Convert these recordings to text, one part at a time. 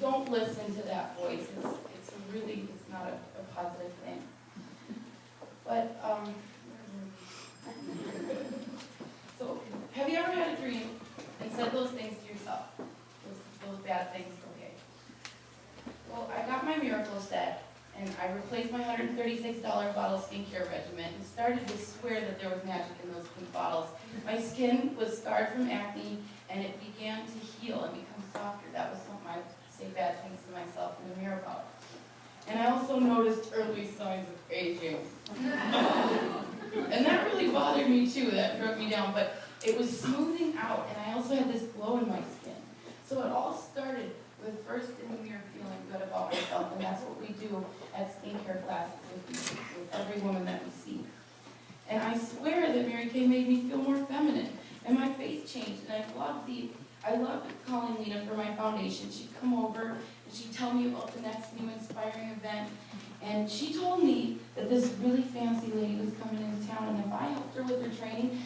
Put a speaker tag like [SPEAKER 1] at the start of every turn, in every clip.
[SPEAKER 1] don't listen to that voice. It's not a positive thing. But, so, have you ever had a dream and said those things to yourself? Those bad things, okay. Well, I got my miracle set, and I replaced my $136 bottle skincare regimen and started to swear that there was magic in those pink bottles. My skin was scarred from acne, and it began to heal and become softer. That was something I say bad things to myself in the mirror about. And I also noticed early signs of aging. And that really bothered me too, that broke me down, but it was smoothing out, and I also had this glow in my skin. So it all started with first in the mirror feeling good about myself, and that's what we do at skincare classes with every woman that we see. And I swear that Mary Kay made me feel more feminine, and my face changed, and I loved calling Lena for my foundation. She'd come over, and she'd tell me about the next new inspiring event, and she told me that this really fancy lady was coming into town, and if I helped her with her training,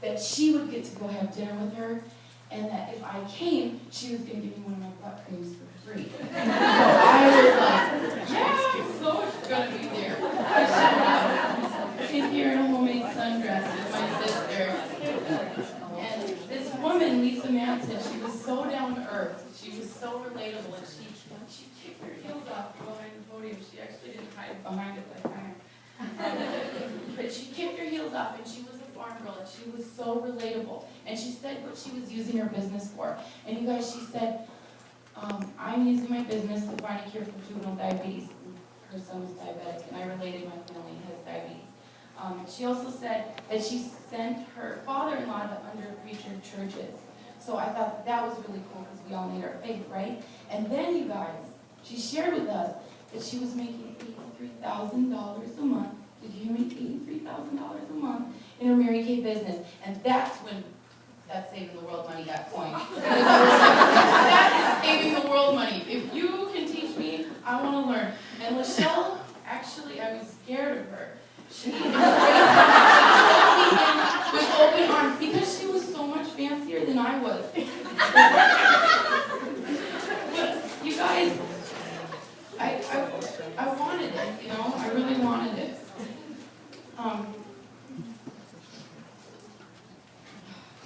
[SPEAKER 1] that she would get to go have dinner with her, and that if I came, she was going to give me one of my butt creams for free. So I was like, yeah, so it's going to be there. I showed up. She's here in a homemade sundress with my sister. And this woman, Lisa Manson, she was so down to earth. She was so relatable, and she kicked her heels off behind the podium. She actually didn't hide behind it like I am. But she kicked her heels off, and she was a farm girl, and she was so relatable. And she said what she was using her business for. And you guys, she said, I'm using my business to find a cure for juvenile diabetes. Her son was diabetic, and I related my family has diabetes. She also said that she sent her father-in-law to under-preacher churches. So I thought that was really cool because we all need our faith, right? And then, you guys, she shared with us that she was making $83,000 a month. Did you hear me? $83,000 a month in her Mary Kay business. And that's when that Saving the World money got coined. That is saving the world money. If you can teach me, I want to learn. And Lachelle, actually, I was scared of her. She embraced me with open arms because she was so much fancier than I was. But you guys, I wanted it, you know? I really wanted it.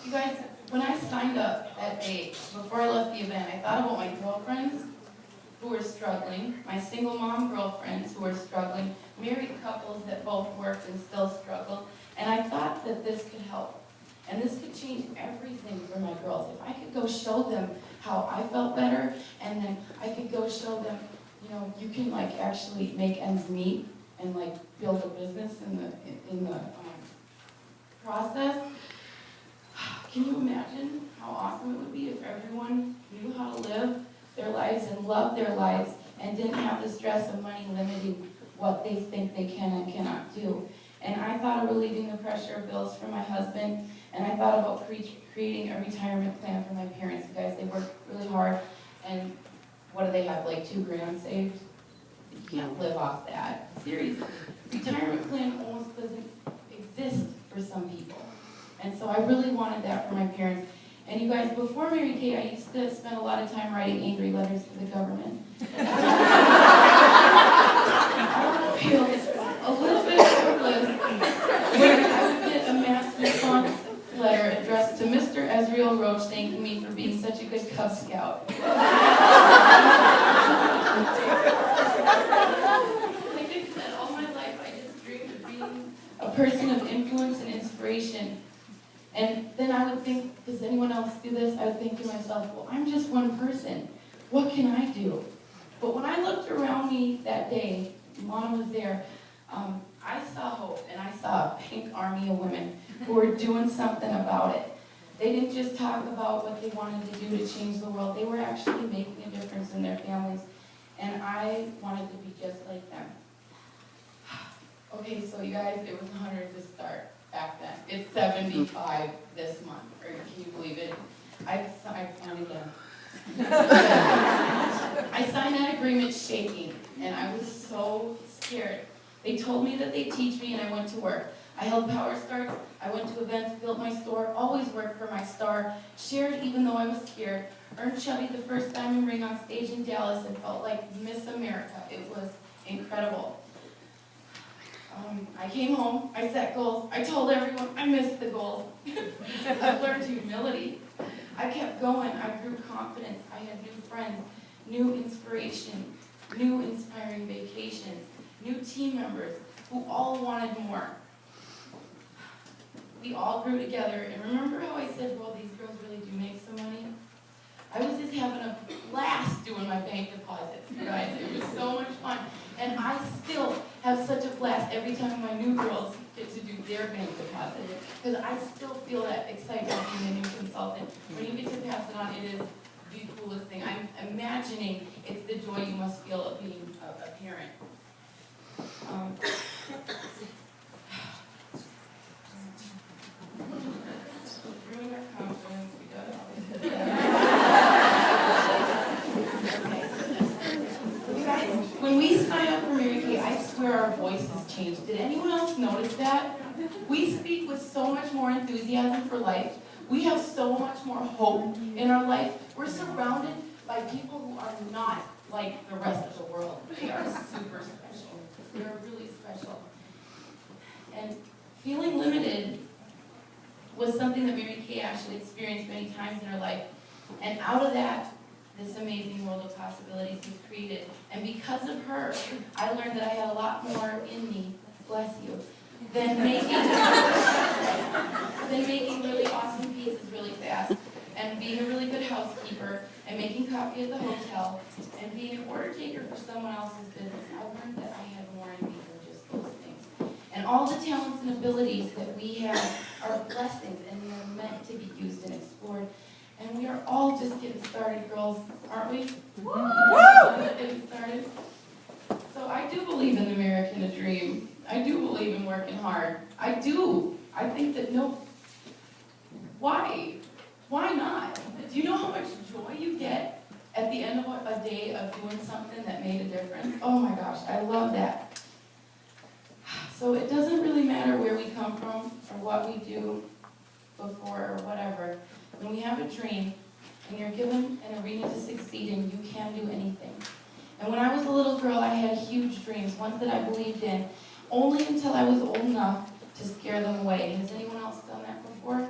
[SPEAKER 1] You guys, when I signed up at 8, before I left the event, I thought about my girlfriends who were struggling, my single mom girlfriends who were struggling, married couples that both worked and still struggle, and I thought that this could help. And this could change everything for my girls. If I could go show them how I felt better, and then I could go show them, you know, you can like actually make ends meet and like build a business in the process. Can you imagine how awesome it would be if everyone knew how to live their lives and love their lives and didn't have the stress of money limiting what they think they can and cannot do? And I thought of relieving the pressure of bills for my husband, and I thought about creating a retirement plan for my parents. You guys, they work really hard, and what do they have, like $2,000 saved? You can't live off that. Seriously. Retirement plan almost doesn't exist for some people. And so I really wanted that for my parents. And you guys, before Mary Kay, I used to spend a lot of time writing angry letters to the government. I would feel a little bit hopeless when I would get a mass response letter addressed to Mr. Ezzie Roach thanking me for being such a good Cub Scout. Like I said, all my life I just dreamed of being a person of influence and inspiration. And then I would think, does anyone else do this? I would think to myself, well, I'm just one person. What can I do? But when I looked around me that day, Mom was there, I saw hope, and I saw a pink army of women who were doing something about it. They didn't just talk about what they wanted to do to change the world. They were actually making a difference in their families, and I wanted to be just like them. Okay, so you guys, it was 100 to start back then. It's 75 this month. Or can you believe it? I signed again. I signed that agreement shaking, and I was so scared. They told me that they'd teach me, and I went to work. I held power starts, I went to events, built my store, always worked for my star, shared even though I was scared, earned Chubby the first diamond ring on stage in Dallas, and felt like Miss America. It was incredible. I came home, I set goals, I told everyone I missed the goals. I learned humility. I kept going, I grew confidence, I had new friends, new inspiration, new inspiring vacations, new team members who all wanted more. We all grew together, and remember how I said, well, these girls really do make some money? I was just having a blast doing my bank deposits, you guys. It was so much fun. And I still have such a blast every time my new girls get to do their bank deposit. Because I still feel that excitement being a new consultant. When you get to pass it on, it is the coolest thing. I'm imagining it's the joy you must feel of being a parent. Ruin our confidence, we got it. When we sign up for Mary Kay, I swear our voices changed. Did anyone else notice that? We speak with so much more enthusiasm for life. We have so much more hope in our life. We're surrounded by people who are not like the rest of the world. They are super special. They're really special. And feeling limited was something that Mary Kay actually experienced many times in her life. And out of that, this amazing world of possibilities was created. And because of her, I learned that I had a lot more in me, bless you, than making really awesome pizzas really fast, and being a really good housekeeper, and making coffee at the hotel, and being an order taker for someone else's business. I learned that I had more in me than just those things. And all the talents and abilities that we have are blessings, and they are meant to be used and explored. And we are all just getting started, girls, aren't we? Woo! Getting started. So I do believe in the American dream. I do believe in working hard. I do. I think that why? Why not? Do you know how much joy you get at the end of a day of doing something that made a difference? Oh my gosh, I love that. So it doesn't really matter where we come from or what we do before or whatever. When we have a dream and you're given an arena to succeed in, you can do anything. And when I was a little girl, I had huge dreams, ones that I believed in, only until I was old enough to scare them away. Has anyone else done that before?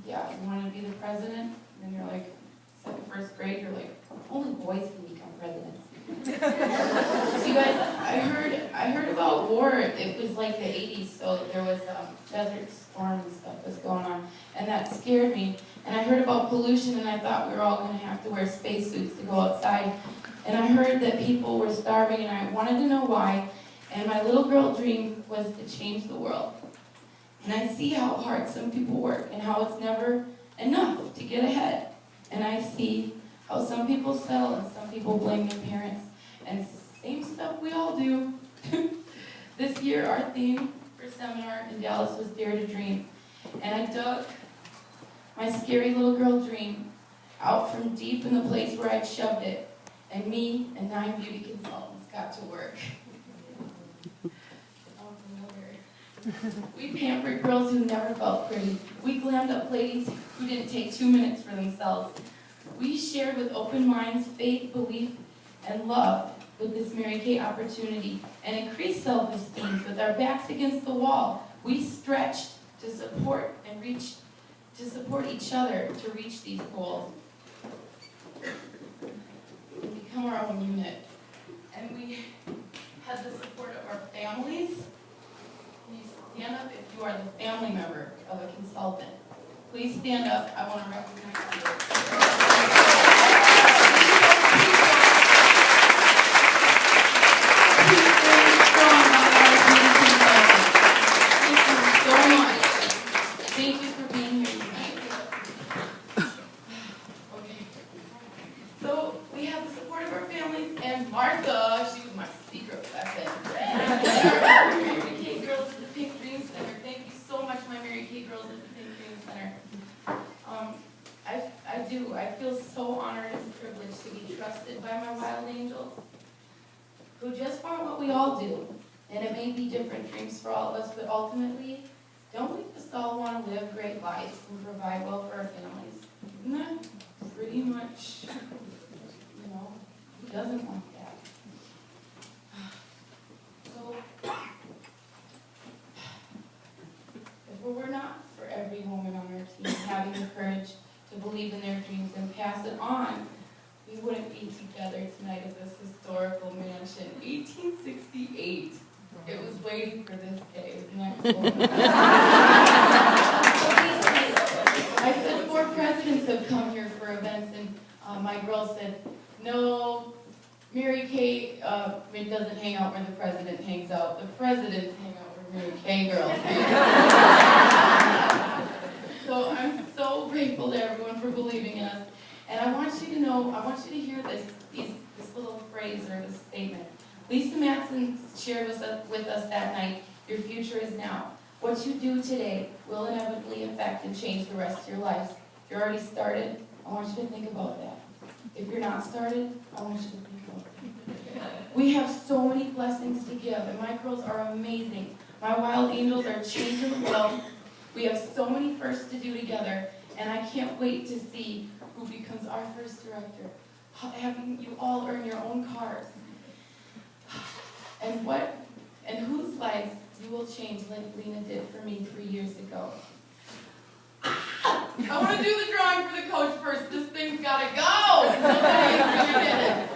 [SPEAKER 1] Yeah, you wanted to be the president, and you're like, first grade, you're like, only boys can become presidents. You guys, I heard about war. It was like the 80s, so there was desert storm and stuff was going on, and that scared me. And I heard about pollution, and I thought we were all going to have to wear spacesuits to go outside. And I heard that people were starving, and I wanted to know why. And my little girl dream was to change the world. And I see how hard some people work, and how it's never enough to get ahead. And I see how some people settle, and some people blame their parents. And same stuff we all do. This year, our theme for seminar in Dallas was Dare to Dream. And I dug my scary little girl dream out from deep in the place where I'd shoved it. And me and 9 beauty consultants got to work. We pampered girls who never felt pretty. We glammed up ladies who didn't take 2 minutes for themselves. We shared with open minds faith, belief, and love with this Mary Kay opportunity, and increased self-esteem with our backs against the wall. We stretched to support each other to reach these goals. And become our own unit. And we had the support of our families. Can you stand up if you are the family member of a consultant? Please stand up. I want to recognize you. Thank you for being here tonight. Okay. So we have the support of our families, and Martha, she was my secret weapon. And our Mary Kay girls at the Pink Dream Center. Thank you so much, my Mary Kay girls at the Pink Dream Center. I feel so honored and privileged to be trusted by my wild angels, who just want what we all do, And it may be different dreams for all of us, but ultimately, don't we just all want to live great lives and provide well for our families? Isn't that pretty much, who doesn't want that? So, if it were not for every woman on our team having the courage to believe in their dreams and pass it on, we wouldn't be together tonight at this historical mansion. 1868. It was waiting for this day. Isn't that cool? I said 4 presidents have come here for events, and my girl said, no, Mary Kay doesn't hang out where the president hangs out. The presidents hang out where Mary Kay girls hang out. So I'm so grateful to everyone for believing in us. And I want you to know, I want you to hear this little phrase or this statement. Lisa Matson shared with us that night, your future is now. What you do today will inevitably affect and change the rest of your life. If you're already started, I want you to think about that. If you're not started, I want you to think about that. We have so many blessings to give, and my girls are amazing. My wild angels are changing the world. We have so many firsts to do together, and I can't wait to see who becomes our first director. Having you all earn your own cars. And whose lives you will change like Lena did for me 3 years ago. I want to do the drawing for the coach first. This thing's got to go. Okay,